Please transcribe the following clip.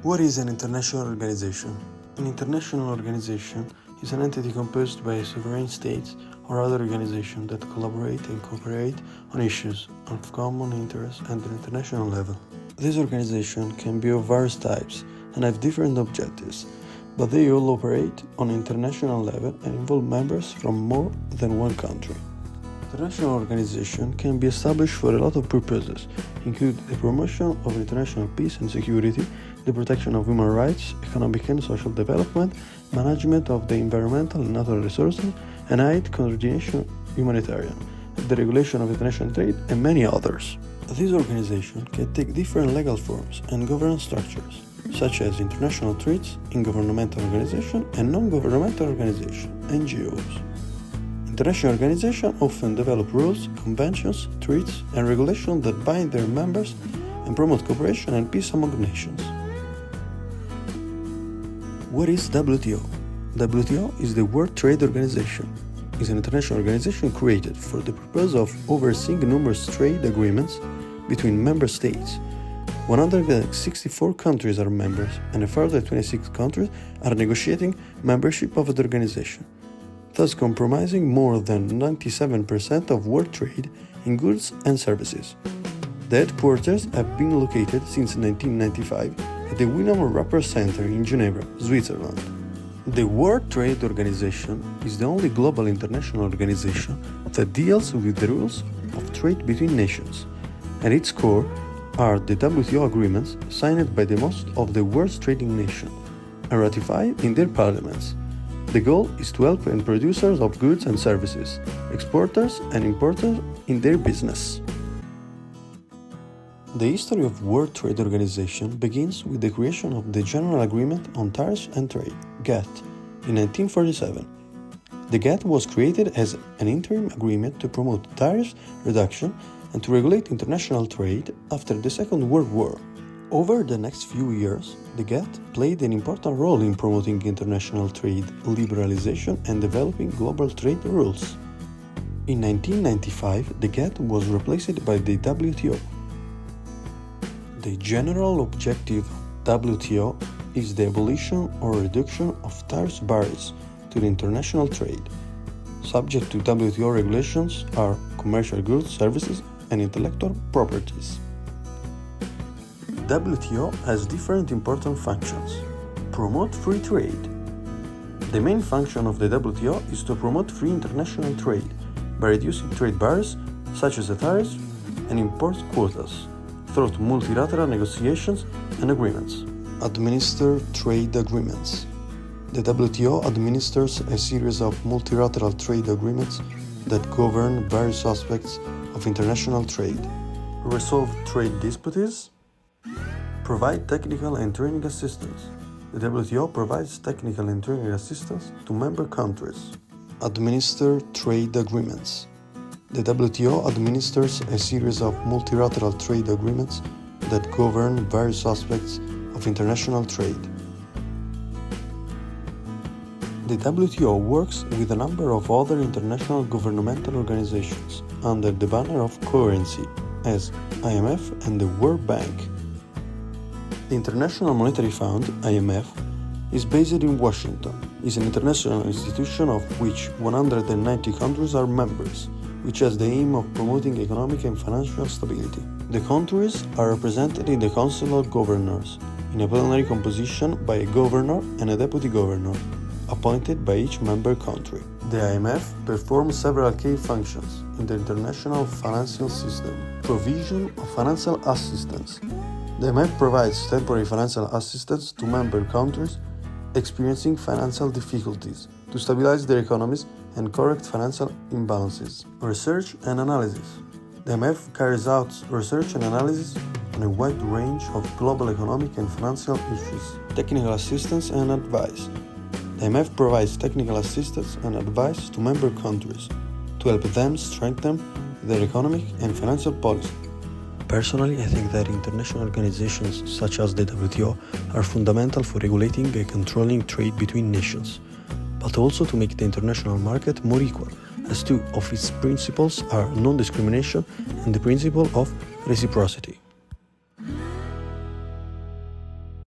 What is an international organization? An international organization is an entity composed by sovereign states or other organizations that collaborate and cooperate on issues of common interest at the international level. These organizations can be of various types and have different objectives, but they all operate on an international level and involve members from more than one country. International organization can be established for a lot of purposes, including the promotion of international peace and security, the protection of human rights, economic and social development, management of the environmental and natural resources, and aid coordination humanitarian, the regulation of international trade, and many others. These organizations can take different legal forms and governance structures, such as international treaties, intergovernmental organizations, and non-governmental organizations, NGOs. International organizations often develop rules, conventions, treaties, and regulations that bind their members and promote cooperation and peace among nations. What is WTO? WTO is the World Trade Organization. It's an international organization created for the purpose of overseeing numerous trade agreements between member states. 164 countries are members, and a further 26 countries are negotiating membership of the organization, thus comprising more than 97% of world trade in goods and services. The headquarters have been located since 1995 at the Winham Rapport Center in Geneva, Switzerland. The World Trade Organization is the only global international organization that deals with the rules of trade between nations. At its core are the WTO agreements signed by the most of the world's trading nations and ratified in their parliaments. The goal is to help producers of goods and services, exporters and importers in their business. The history of World Trade Organization begins with the creation of the General Agreement on Tariffs and Trade, GATT, in 1947. The GATT was created as an interim agreement to promote tariff reduction and to regulate international trade after the Second World War. Over the next few years, the GATT played an important role in promoting international trade liberalization and developing global trade rules. In 1995, the GATT was replaced by the WTO. The general objective of WTO is the abolition or reduction of tariff barriers to the international trade. Subject to WTO regulations are commercial goods, services, and intellectual properties. WTO has different important functions. Promote free trade. The main function of the WTO is to promote free international trade by reducing trade barriers such as the tariffs and import quotas through multilateral negotiations and agreements. Administer trade agreements. The WTO administers a series of multilateral trade agreements that govern various aspects of international trade. Resolve trade disputes. Provide technical and training assistance. The WTO provides technical and training assistance to member countries. Administer trade agreements. The WTO administers a series of multilateral trade agreements that govern various aspects of international trade. The WTO works with a number of other international governmental organizations under the banner of coherency, as IMF and the World Bank. The International Monetary Fund, IMF, is based in Washington. It is an international institution of which 190 countries are members, which has the aim of promoting economic and financial stability. The countries are represented in the Council of Governors, in a plenary composition by a governor and a deputy governor, appointed by each member country. The IMF performs several key functions in the international financial system. Provision of financial assistance. The IMF provides temporary financial assistance to member countries experiencing financial difficulties to stabilize their economies and correct financial imbalances. Research and analysis. The IMF carries out research and analysis on a wide range of global economic and financial issues. Technical assistance and advice. The IMF provides technical assistance and advice to member countries to help them strengthen their economic and financial policy. Personally, I think that international organizations such as the WTO are fundamental for regulating and controlling trade between nations, but also to make the international market more equal, as two of its principles are non-discrimination and the principle of reciprocity.